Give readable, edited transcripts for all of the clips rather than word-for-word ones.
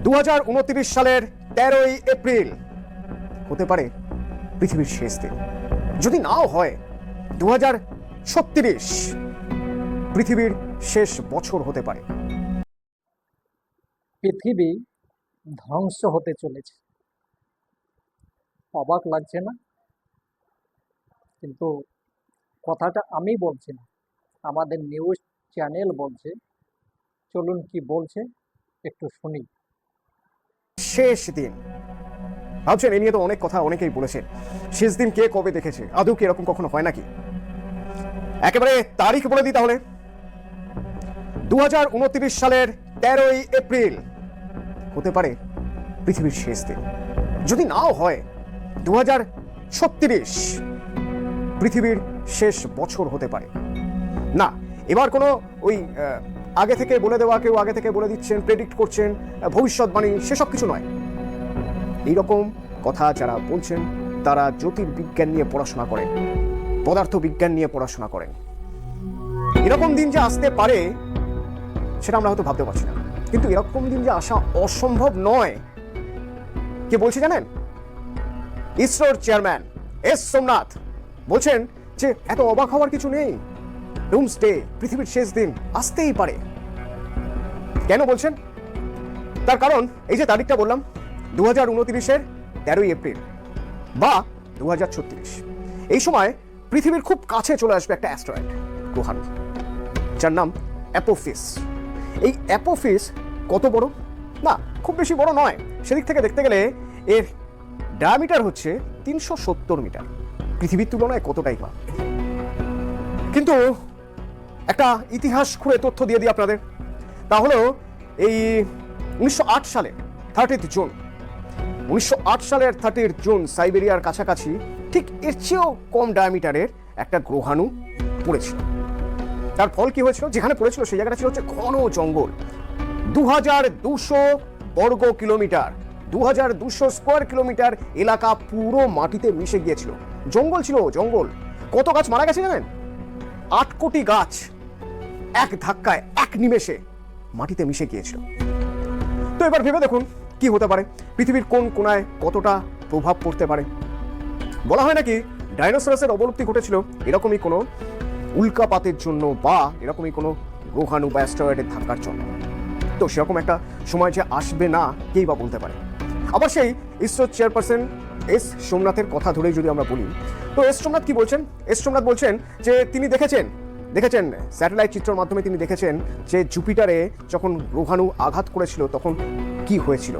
2029 সালের 13ই এপ্রিল হতে পারে পৃথিবীর শেষ দিন। যদি নাও হয় 2036 পৃথিবীর শেষ বছর হতে পারে। পৃথিবী ধ্বংস হতে চলেছে। অবাক লাগছে না? কিন্তু কথাটা আমি বলছি না, আমাদের নিউজ চ্যানেল বলছে। চলুন কি বলছে একটু শুনি। শেষ দিন ভাবছেন, এ নিয়ে তো অনেক কথা অনেকেই বলেছে। শেষ দিন কে কবে দেখেছে? আদৌ কি এরকম কখনো হয় নাকি? একেবারে তারিখ বলে দিই তাহলে। 2029 সালের 13ই এপ্রিল হতে পারে পৃথিবীর শেষ দিন। যদি নাও হয় 2036 পৃথিবীর শেষ বছর হতে পারে। না, এবার কোনো ওই আগে থেকে বলে দেওয়া, কেউ আগে থেকে বলে দিচ্ছেন, প্রেডিক্ট করছেন, ভবিষ্যৎবাণী, সেসব কিছু নয়। এইরকম কথা যারা বলছেন তারা জ্যোতির্বিজ্ঞান নিয়ে পড়াশোনা করেন, পদার্থবিজ্ঞান নিয়ে পড়াশোনা করেন। এরকম দিন যে আসতে পারে সেটা আমরা হয়তো ভাবতে পারছি না, কিন্তু এরকম দিন যে আসা অসম্ভব নয়। কে বলছে জানেন? ইসরোর চেয়ারম্যান এস সোমনাথ বলছেন যে এত অবাক হওয়ার কিছু নেই, ডুমসডে, পৃথিবীর শেষ দিন আসতেই পারে। কেন বলছেন? তার কারণ এই যে তারিখটা বললাম, 2029-এর 13ই এপ্রিল বা 2036, এই সময় পৃথিবীর খুব কাছে চলে আসবে একটা অ্যাস্টেরয়েড, গ্রহাণু, যার নাম অ্যাপোফিস। এই অ্যাপোফিস কত বড়? না, খুব বেশি বড় নয়। সেদিক থেকে দেখতে গেলে এর ডায়ামিটার হচ্ছে 370 মিটার। পৃথিবীর তুলনায় কতটাই বা। কিন্তু একটা ইতিহাস খুঁড়ে তথ্য দিয়ে দিই আপনাদের। তাহলে এই 1908 সালে 30 জুন, 1908 সালের 30 জুন সাইবেরিয়ার কাছাকাছি ঠিক এর চেয়েও কম ডায়ামিটারের একটা গ্রহাণু পড়েছিল। তার ফল কি হয়েছিল? যেখানে পড়েছিল সেই জায়গাটা ছিল হচ্ছে ঘন জঙ্গল। 2200 বর্গ কিলোমিটার, 2200 স্কোয়ার কিলোমিটার এলাকা পুরো মাটিতে মিশে গিয়েছিল। জঙ্গল ছিল, জঙ্গল। কত গাছ মারা গেছে জানেন? 8 কোটি গাছ এক ধাক্কায়, এক নিমেষে মাটিতে মিশে গিয়েছিল। তো এবার ভেবে দেখুন কি হতে পারে, পৃথিবীর কোন কোনায় কতটা প্রভাব পড়তে পারে। বলা হয় নাকি ডাইনোসরাসের অবলুপ্তি ঘটেছিল এরকমই কোনো উল্কাপাতের জন্য বা এরকমই কোনো গ্রহাণু বা অ্যাস্টেরয়েডের ধাক্কার জন্য। তো সেরকম একটা সময় যে আসবে না, কেই বা বলতে পারে। আবার সেই ইসরোর চেয়ারপারসন এস সোমনাথের কথা ধরেই যদি আমরা বলি, তো এস সোমনাথ কি বলছেন? এস সোমনাথ বলছেন যে তিনি দেখেছেন স্যাটেলাইট চিত্রের মাধ্যমে তিনি দেখেছেন যে জুপিটারে যখন গ্রহাণু আঘাত করেছিল তখন কি হয়েছিল।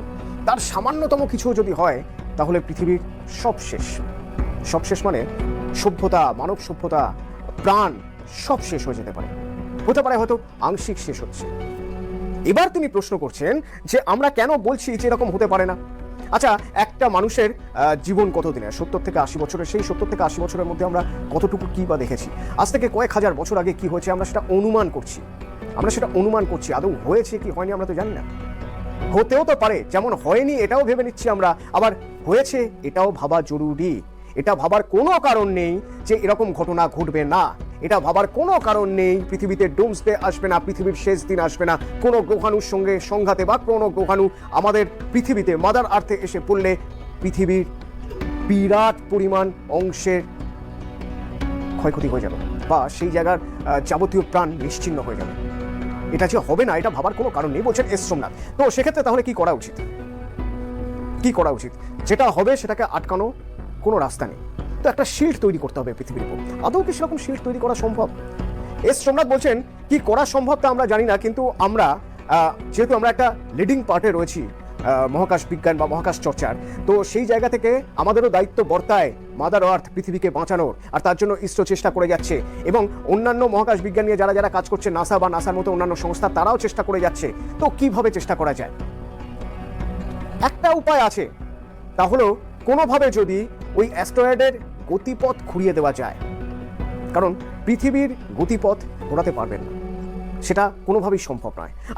তার সামান্যতম কিছু যদি হয় তাহলে পৃথিবীর সব শেষ মানে সভ্যতা, মানব সভ্যতা, প্রাণ সব শেষ হয়ে যেতে পারে। হতে পারে হয়তো আংশিক শেষ হচ্ছে। এবার তিনি প্রশ্ন করছেন যে আমরা কেন বলছি যে এরকম হতে পারে না। আচ্ছা, একটা মানুষের জীবন কত দিনের? 70 থেকে 80 বছরের। সেই 70 থেকে 80 বছরের মধ্যে আমরা কতটুকু কি বা দেখেছি? আজ থেকে কয়েক হাজার বছর আগে কি হয়েছে আমরা সেটা অনুমান করছি। আদৌ হয়েছে কি হয়নি আমরা তো জানি না। হতেও তো পারে, যেমন হয়নি এটাও ভেবে নিচ্ছি আমরা, আবার হয়েছে এটাও ভাবা জরুরি। এটা ভাবার কোনো কারণ নেই যে এরকম ঘটনা ঘটবে না। এটা ভাবার কোনো কারণ নেই পৃথিবীতে ডুমসডে আসবে না, পৃথিবীর শেষ দিন আসবে না। কোনো গ্রহাণুর সঙ্গে সংঘাতে বা কোনো গ্রহাণু আমাদের পৃথিবীতে, মাদার আর্থে এসে পড়লে পৃথিবীর বিরাট পরিমাণ অংশের ক্ষয়ক্ষতি হয়ে যাবে বা সেই জায়গার যাবতীয় প্রাণ নিশ্চিহ্ন হয়ে যাবে। এটা যে হবে না এটা ভাবার কোনো কারণ নেই, বলছেন এস সোমনাথ। তো সেক্ষেত্রে তাহলে কি করা উচিত? যেটা হবে সেটাকে আটকানো কোনো রাস্তা নেই। তো একটা শিল্ড তৈরি করতে হবে পৃথিবীর উপর। আদৌ কি সেরকম শিল্ড তৈরি করা সম্ভব? এস সোমনাথ বলছেন কি করা সম্ভব তা আমরা জানি না, কিন্তু আমরা যেহেতু আমরা একটা লিডিং পার্টে রয়েছি মহাকাশ বিজ্ঞান বা মহাকাশ চর্চার, তো সেই জায়গা থেকে আমাদেরও দায়িত্ব বর্তায় মাদার আর্থ, পৃথিবীকে বাঁচানোর। আর তার জন্য ইসরো চেষ্টা করে যাচ্ছে এবং অন্যান্য মহাকাশ বিজ্ঞান নিয়ে যারা কাজ করছে, নাসা বা নাসার মতো অন্যান্য সংস্থা, তারাও চেষ্টা করে যাচ্ছে। তো কিভাবে চেষ্টা করা যায়? একটা উপায় আছে, তা হলো কোনোভাবে যদি ওই অ্যাস্টেরয়েডের গতিপথ ঘুরিয়ে দেওয়া যায়। কারণ পৃথিবীর গতিপথ ঘোরাতে পারবেন না, সেটা কোনোভাবেই সম্ভব নয়। আর